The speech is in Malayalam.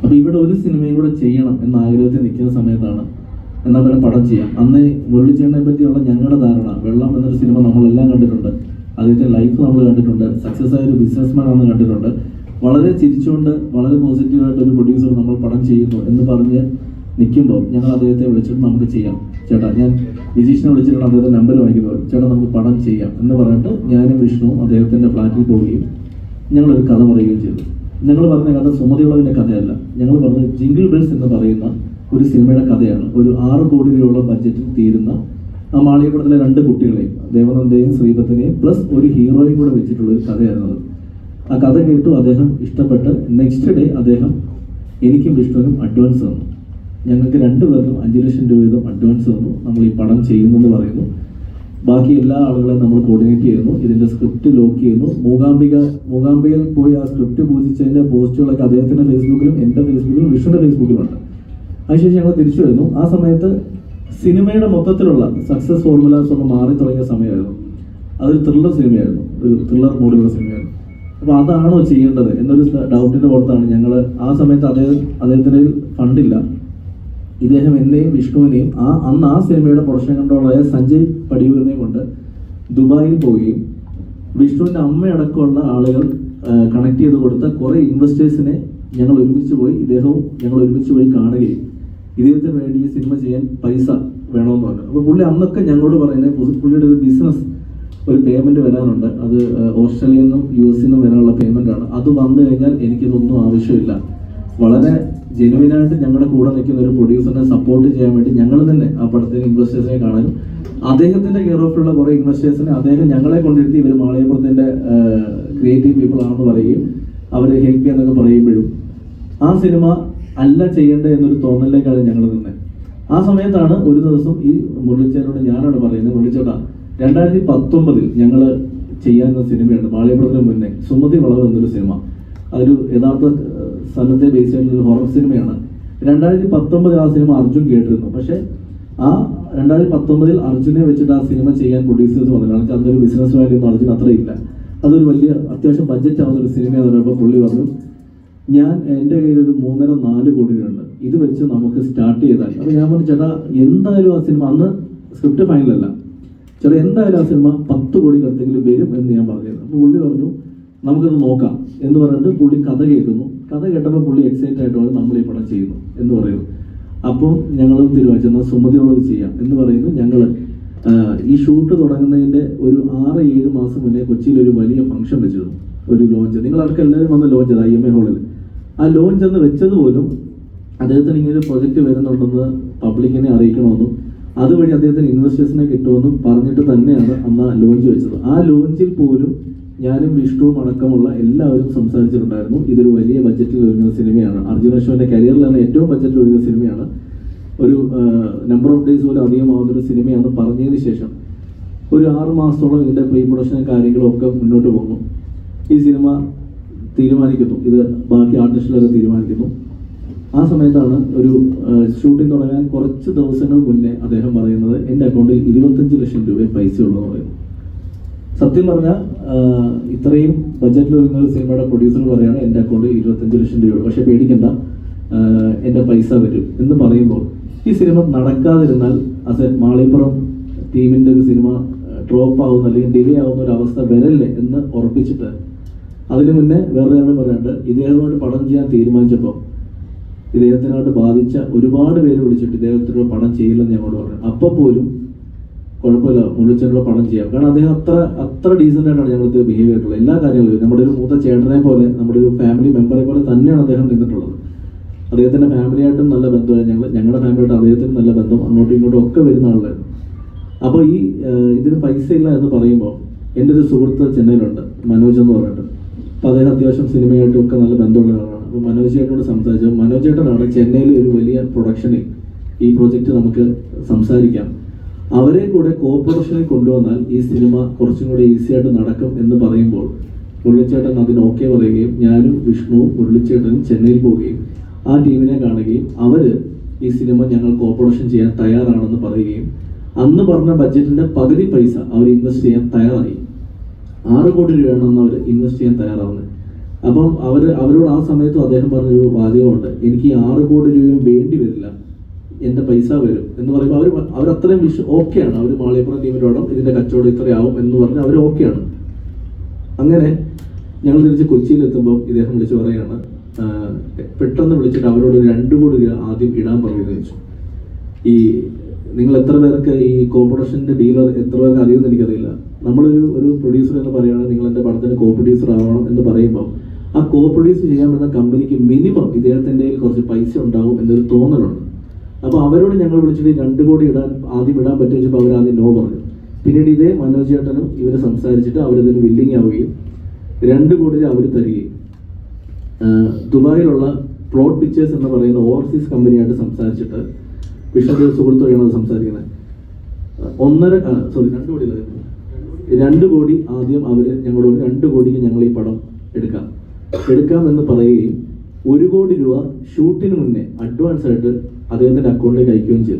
അപ്പോൾ ഇവിടെ ഒരു സിനിമയും കൂടെ ചെയ്യണം എന്ന ആഗ്രഹത്തിൽ നിൽക്കുന്ന സമയത്താണ് എന്നാൽ പിന്നെ പടം ചെയ്യാം. അന്ന് മുരളിച്ചേട്ടനെ പറ്റിയുള്ള ഞങ്ങളുടെ ധാരണ, വെള്ളം എന്നൊരു സിനിമ നമ്മളെല്ലാം കണ്ടിട്ടുണ്ട്, അദ്ദേഹത്തെ ലൈഫ് നമ്മൾ കണ്ടിട്ടുണ്ട്, സക്സസ് ആയ ഒരു ബിസിനസ്മാൻ ആണെന്ന് കണ്ടിട്ടുണ്ട്. വളരെ ചിരിച്ചുകൊണ്ട് വളരെ പോസിറ്റീവായിട്ട് ഒരു പ്രൊഡ്യൂസർ നമ്മൾ പടം ചെയ്യുന്നു എന്ന് പറഞ്ഞ് നിൽക്കുമ്പോൾ ഞങ്ങൾ അദ്ദേഹത്തെ വിളിച്ചിട്ട് നമുക്ക് ചെയ്യാം ചേട്ടാ, ഞാൻ വിജീഷിനെ വിളിച്ചിട്ടാണ് അദ്ദേഹത്തെ നമ്പർ വാങ്ങിക്കുന്നത്, ചേട്ടാ നമുക്ക് പടം ചെയ്യാം എന്ന് പറഞ്ഞിട്ട് ഞാനും വിഷ്ണുവും അദ്ദേഹത്തിൻ്റെ ഫ്ലാറ്റിൽ പോവുകയും ഞങ്ങളൊരു കഥ പറയുകയും ചെയ്തു. ഞങ്ങൾ പറഞ്ഞ കഥ സുമതിയുള്ളതിൻ്റെ കഥയല്ല, ഞങ്ങൾ പറഞ്ഞത് ജിംഗിൾ ബെൽസ് എന്ന് പറയുന്ന ഒരു സിനിമയുടെ കഥയാണ്. ഒരു 6 കോടി രൂപയുള്ള ബഡ്ജറ്റിൽ തീരുന്ന ആ മാളികപ്പുറത്തിലെ 2 കുട്ടികളെയും ദേവനന്ദയും ശ്രീപത്തിനെയും പ്ലസ് ഒരു ഹീറോയും കൂടെ വെച്ചിട്ടുള്ള ഒരു കഥയായിരുന്നത്. ആ കഥ കേട്ടു അദ്ദേഹം ഇഷ്ടപ്പെട്ട് നെക്സ്റ്റ് ഡേ അദ്ദേഹം എനിക്കും വിഷ്ണുവിനും അഡ്വാൻസ് തന്നു. ഞങ്ങൾക്ക് 2 പേർക്കും 5 ലക്ഷം രൂപ വീതം അഡ്വാൻസ് തന്നു. നമ്മൾ ഈ പടം ചെയ്യുന്നെന്ന് പറയുന്നു. ബാക്കി എല്ലാ ആളുകളെയും നമ്മൾ കോർഡിനേറ്റ് ചെയ്യുന്നു. ഇതിൻ്റെ സ്ക്രിപ്റ്റ് ലോക്ക് ചെയ്യുന്നു. മൂകാംബികയിൽ പോയി ആ സ്ക്രിപ്റ്റ് പൂജിച്ചതിൻ്റെ പോസ്റ്റുകളൊക്കെ അദ്ദേഹത്തിൻ്റെ ഫേസ്ബുക്കിലും എൻ്റെ ഫേസ്ബുക്കിലും വിഷ്ണുവിൻ്റെ ഫേസ്ബുക്കിലുണ്ട്. അതിനുശേഷം ഞങ്ങൾ തിരിച്ചു വരുന്നു. ആ സമയത്ത് സിനിമയുടെ മൊത്തത്തിലുള്ള സക്സസ് ഫോർമുലാസ് ഒന്ന് മാറി തുടങ്ങിയ സമയമായിരുന്നു. അതൊരു ത്രില്ലർ സിനിമയായിരുന്നു, ഒരു ത്രില്ലർ മൂഡിലുള്ള സിനിമയായിരുന്നു. അപ്പോൾ അതാണോ ചെയ്യേണ്ടത് എന്നൊരു ഡൗട്ടിൻ്റെ പുറത്താണ് ഞങ്ങൾ ആ സമയത്ത് അദ്ദേഹത്തിന് ഫണ്ടില്ല. ഇദ്ദേഹം എന്നെയും വിഷ്ണുവിനെയും അന്ന് ആ സിനിമയുടെ പ്രൊഡക്ഷൻ കൺട്രോളറായ സഞ്ജയ് പടിയൂരിനെയും കൊണ്ട് ദുബായിൽ പോവുകയും വിഷ്ണുവിൻ്റെ അമ്മയടക്കമുള്ള ആളുകൾ കണക്ട് ചെയ്ത് കൊടുത്ത കുറേ ഇൻവെസ്റ്റേഴ്സിനെ ഞങ്ങൾ ഒരുമിച്ച് പോയി കാണുകയും ഇദ്ദേഹത്തിന് വേണ്ടി ഈ സിനിമ ചെയ്യാൻ പൈസ വേണമെന്ന് പറഞ്ഞു. അപ്പോൾ പുള്ളി അന്നൊക്കെ ഞങ്ങളോട് പറയുന്നത് പുള്ളിയുടെ ഒരു ബിസിനസ് ഒരു പേയ്മെൻറ്റ് വരാനുണ്ട്, അത് ഓസ്ട്രേലിയയിൽ നിന്നും US നിന്നും വരാനുള്ള പേയ്മെൻറ്റാണ്, അത് വന്നു കഴിഞ്ഞാൽ എനിക്കിതൊന്നും ആവശ്യമില്ല. വളരെ ജെനുവിനായിട്ട് ഞങ്ങളുടെ കൂടെ നിൽക്കുന്ന ഒരു പ്രൊഡ്യൂസറിനെ സപ്പോർട്ട് ചെയ്യാൻ വേണ്ടി ഞങ്ങൾ തന്നെ ആ പടത്തിന് ഇൻവെസ്റ്റേഴ്സിനെ കാണാനും അദ്ദേഹത്തിൻ്റെ കെയർ ഓഫിലുള്ള കുറേ ഇൻവെസ്റ്റേഴ്സിനെ അദ്ദേഹം ഞങ്ങളെ കൊണ്ടിരുത്തി ഇവർ മാളികപ്പുറത്തിൻ്റെ ക്രിയേറ്റീവ് പീപ്പിൾ ആണെന്ന് പറയുകയും അവരെ ഹെൽപ്പ് ചെയ്യാന്നൊക്കെ പറയുമ്പോഴും ആ സിനിമ അല്ല ചെയ്യേണ്ടത് എന്നൊരു തോന്നലിലേക്കാണ് ഞങ്ങൾ നിന്നത്. ആ സമയത്താണ് ഒരു ദിവസം ഈ മുരളിച്ചേട്ടനോട് ഞാനാണ് പറയുന്നത്, മുരളിച്ചേട്ടാ 2019 ഞങ്ങൾ ചെയ്യാവുന്ന സിനിമയുണ്ട് മാളികപ്പുറത്തിന് മുന്നേ, സുമതി വളവ് എന്നൊരു സിനിമ. അതൊരു യഥാർത്ഥ സ്ഥലത്തെ ബേസ് ആയിട്ടുള്ള ഹൊറർ സിനിമയാണ്. 2019 ആ സിനിമ അർജുൻ കേട്ടിരുന്നു. പക്ഷേ ആ 2019 അർജുനെ വെച്ചിട്ട് ആ സിനിമ ചെയ്യാൻ പ്രൊഡ്യൂസേഴ്സ് വന്നിട്ടാണ്. അതൊരു ബിസിനസ് വാല്യൂ ഒന്നും അർജുൻ അത്ര ഇല്ല, അതൊരു വലിയ അത്യാവശ്യം ബഡ്ജറ്റ് ആവുന്ന ഒരു സിനിമയാണെന്ന് പറയുമ്പോൾ പുള്ളി പറഞ്ഞു, എൻ്റെ കയ്യിൽ ഒരു 3.5-4 കോടി രൂപയുണ്ട്, ഇത് വെച്ച് നമുക്ക് സ്റ്റാർട്ട് ചെയ്താൽ. അപ്പോൾ ഞാൻ പറഞ്ഞു, ചേട്ടാ എന്തായാലും ആ സിനിമ അന്ന് സ്ക്രിപ്റ്റ് ഫൈനലല്ല, ചേട്ടാ എന്തായാലും ആ സിനിമ 10 കോടി അടുത്തെങ്കിലും വരും എന്ന് ഞാൻ പറഞ്ഞിരുന്നു. അപ്പോൾ പുള്ളി പറഞ്ഞു നമുക്കത് നോക്കാം എന്ന് പറഞ്ഞിട്ട് പുള്ളി കഥ കേൾക്കുന്നു. കഥ കേട്ടപ്പോൾ പുള്ളി എക്സൈറ്റ് ആയിട്ട് പറഞ്ഞു നമ്മൾ ഈ പടം ചെയ്യുന്നു എന്ന് പറയുന്നു. അപ്പം ഞങ്ങളും തീരുമാനിച്ചു എന്നാൽ സുമതിയുള്ളത് ചെയ്യാം എന്ന് പറയുന്നു. ഞങ്ങൾ ഈ ഷൂട്ട് തുടങ്ങുന്നതിൻ്റെ ഒരു 6-7 മാസം മുന്നേ കൊച്ചിയിൽ ഒരു വലിയ ഫംഗ്ഷൻ വെച്ചിരുന്നു, ഒരു ലോഞ്ച്. നിങ്ങളവർക്ക് എല്ലാവരും വന്ന് ലോഞ്ച് ചെയ്ത് IMA ഹാളിൽ. ആ ലോഞ്ച് എന്ന് വെച്ചത് പോലും അദ്ദേഹത്തിന് ഇങ്ങനെ ഒരു പ്രൊജക്റ്റ് വരുന്നുണ്ടെന്ന് പബ്ലിക്കിനെ അറിയിക്കണമെന്നും അതുവഴി അദ്ദേഹത്തിന് ഇൻവെസ്റ്റേഴ്സിനെ കിട്ടുമെന്നും പറഞ്ഞിട്ട് തന്നെയാണ് അന്ന് ലോഞ്ച് വെച്ചത്. ആ ലോഞ്ചിൽ പോലും ഞാനും വിഷ്ണുവും അടക്കമുള്ള എല്ലാവരും സംസാരിച്ചിട്ടുണ്ടായിരുന്നു, ഇതൊരു വലിയ ബഡ്ജറ്റിൽ വരുന്ന സിനിമയാണ്, അർജുൻ അശോകൻ്റെ കരിയറിലാണ് ഏറ്റവും ബഡ്ജറ്റിൽ വരുന്ന സിനിമയാണ്, ഒരു നമ്പർ ഓഫ് ഡേയ്സ് പോലും അധികമാവുന്നൊരു സിനിമയാണെന്ന് പറഞ്ഞതിന് ശേഷം ഒരു 6 മാസത്തോളം ഇതിൻ്റെ പ്രീ പ്രൊഡക്ഷനും കാര്യങ്ങളും ഒക്കെ മുന്നോട്ട് പോകുന്നു. ഈ സിനിമ തീരുമാനിക്കുന്നു, ഇത് ബാക്കി ആർട്ടിസ്റ്റുകളൊക്കെ തീരുമാനിക്കുന്നു. ആ സമയത്താണ് ഒരു ഷൂട്ടിംഗ് തുടങ്ങാൻ കുറച്ച് ദിവസങ്ങൾ മുന്നേ അദ്ദേഹം പറയുന്നത് എൻ്റെ അക്കൗണ്ടിൽ 25 ലക്ഷം രൂപ പൈസ ഉള്ളതെന്ന് പറയുന്നു. സത്യം പറഞ്ഞാൽ ഇത്രയും ബഡ്ജറ്റിൽ വരുന്ന ഒരു സിനിമയുടെ പ്രൊഡ്യൂസർ പറയുകയാണ് എൻ്റെ അക്കൗണ്ടിൽ 25 ലക്ഷം രൂപ, പക്ഷേ പേടിക്കണ്ട എൻ്റെ പൈസ വരും എന്ന് പറയുമ്പോൾ ഈ സിനിമ നടക്കാതിരുന്നാൽ അത് മാളികപ്പുറം ടീമിൻ്റെ ഒരു സിനിമ ഡ്രോപ്പ് ആവുന്ന അല്ലെങ്കിൽ ഡിലേ ആവുന്ന ഒരു അവസ്ഥ വരല്ലേ എന്ന് ഉറപ്പിച്ചിട്ട് അതിന് മുന്നേ വേറെ ആളും പറയാണ്ട് ഇദ്ദേഹമായിട്ട് പടം ചെയ്യാൻ തീരുമാനിച്ചപ്പോൾ ഇദ്ദേഹത്തിനായിട്ട് ബാധിച്ച ഒരുപാട് പേര് വിളിച്ചിട്ട് ഇദ്ദേഹത്തിനോട് പടം ചെയ്യില്ലെന്ന് ഞങ്ങളോട് പറഞ്ഞു. അപ്പോൾ പോലും കുഴപ്പമില്ല മുരളിച്ചേട്ടനോട് പടം ചെയ്യാം, കാരണം അദ്ദേഹം അത്ര ഡീസൻ്റ് ആയിട്ടാണ് ഞങ്ങൾക്ക് ബിഹേവ് ചെയ്തിട്ടുള്ളത്. എല്ലാ കാര്യങ്ങളും നമ്മുടെ ഒരു മൂത്ത ചേട്ടനെ പോലെ നമ്മുടെ ഒരു ഫാമിലി മെമ്പറെ പോലെ തന്നെയാണ് അദ്ദേഹം നിന്നിട്ടുള്ളത്. അദ്ദേഹത്തിൻ്റെ ഫാമിലിയായിട്ടും നല്ല ബന്ധമായി, ഞങ്ങളുടെ ഫാമിലിയായിട്ട് അദ്ദേഹത്തിന് നല്ല ബന്ധം, അങ്ങോട്ടും ഇങ്ങോട്ടും ഒക്കെ വരുന്ന ആളായിരുന്നു. അപ്പോൾ ഈ ഇതിന് പൈസ ഇല്ല എന്ന് പറയുമ്പോൾ എൻ്റെ ഒരു സുഹൃത്ത് ചെന്നൈയിലുണ്ട്, മനോജ് എന്ന് പറഞ്ഞിട്ട്. അപ്പോൾ അദ്ദേഹം അത്യാവശ്യം സിനിമയായിട്ടും ഒക്കെ നല്ല ബന്ധമുള്ള ആളാണ്. അപ്പോൾ മനോജ് ചേട്ടനോട് സംസാരിച്ചു. മനോജ് ചേട്ടനാണ് ചെന്നൈയിൽ ഒരു വലിയ പ്രൊഡക്ഷനിൽ ഈ പ്രോജക്റ്റ് നമുക്ക് സംസാരിക്കാം, അവരെ കൂടെ കോർപ്പറേഷനിൽ കൊണ്ടുവന്നാൽ ഈ സിനിമ കുറച്ചും കൂടെ ഈസി ആയിട്ട് നടക്കും എന്ന് പറയുമ്പോൾ മുരളിച്ചേട്ടൻ അതിന് ഓക്കെ പറയുകയും ഞാനും വിഷ്ണുവും മുരളിച്ചേട്ടനും ചെന്നൈയിൽ പോവുകയും ആ ടീമിനെ കാണുകയും അവർ ഈ സിനിമ ഞങ്ങൾ കോർപ്പറേഷൻ ചെയ്യാൻ തയ്യാറാണെന്ന് പറയുകയും അന്ന് പറഞ്ഞ ബഡ്ജറ്റിൻ്റെ പകുതി പൈസ അവർ ഇൻവെസ്റ്റ് ചെയ്യാൻ തയ്യാറായി. 6 കോടി രൂപയാണെന്ന് അവർ ഇൻവെസ്റ്റ് ചെയ്യാൻ തയ്യാറാവുന്നത്. അപ്പം അവരോട് ആ സമയത്തും അദ്ദേഹം പറഞ്ഞൊരു വാചകമുണ്ട്, എനിക്ക് ഈ 6 കോടി രൂപയും വേണ്ടി വരില്ല, എൻ്റെ പൈസ വരും എന്ന് പറയുമ്പോൾ അവരത്രയും ഓക്കെയാണ്. അവർ മാളിയപ്പുറം ടീമിനോടും ഇതിൻ്റെ കച്ചവടം ഇത്രയാവും എന്ന് പറഞ്ഞ് അവർ ഓക്കെയാണ്. അങ്ങനെ ഞങ്ങൾ തിരിച്ച് കൊച്ചിയിലെത്തുമ്പോൾ ഇദ്ദേഹം വിളിച്ച് പറയുകയാണ്, പെട്ടെന്ന് വിളിച്ചിട്ട് അവരോട് 2 കോടി രൂപ ആദ്യം ഇടാൻ പറയുന്നത് വെച്ചു. ഈ നിങ്ങൾ എത്ര പേർക്ക് ഈ കോർപ്പറേഷൻ്റെ ഡീലർ എത്ര പേർക്ക് അറിയുമെന്ന് എനിക്കറിയില്ല. നമ്മളൊരു പ്രൊഡ്യൂസർ എന്ന് പറയുകയാണെങ്കിൽ നിങ്ങൾ എൻ്റെ പടത്തിന് കോ പ്രൊഡ്യൂസർ ആവണം എന്ന് പറയുമ്പോൾ ആ കോ പ്രൊഡ്യൂസ് ചെയ്യാൻ പറ്റുന്ന കമ്പനിക്ക് മിനിമം ഇദ്ദേഹത്തിൻ്റെ കുറച്ച് പൈസ ഉണ്ടാവും എന്നൊരു തോന്നലുണ്ട്. അപ്പോൾ അവരോട് ഞങ്ങൾ വിളിച്ചിട്ട് 2 കോടി ആദ്യം ഇടാൻ പറ്റുമെന്ന് വെച്ചപ്പോൾ അവരാദ്യം നോ പറഞ്ഞു. പിന്നീട് ഇതേ മനോജ് ചേട്ടനും ഇവർ സംസാരിച്ചിട്ട് അവരിതിന് വില്ലിങ് ആവുകയും 2 കോടി അവർ തരികയും ദുബായിലുള്ള പ്ലോട്ട് പിക്ചേഴ്സ് എന്ന് പറയുന്ന ഓവർസീസ് കമ്പനിയായിട്ട് സംസാരിച്ചിട്ട്, വിഷ്ണുദേവ് സുഹൃത്ത് വഴിയാണ് സംസാരിക്കുന്നത്, 2 കോടി ആദ്യം അവർ ഞങ്ങളോട് 2 കോടിക്ക് ഞങ്ങൾ ഈ പടം എടുക്കാമെന്ന് പറയുകയും 1 കോടി രൂപ ഷൂട്ടിന് മുന്നേ അഡ്വാൻസ് ആയിട്ട് അദ്ദേഹത്തിൻ്റെ അക്കൗണ്ടിലേക്ക് അയക്കുകയും ചെയ്തു.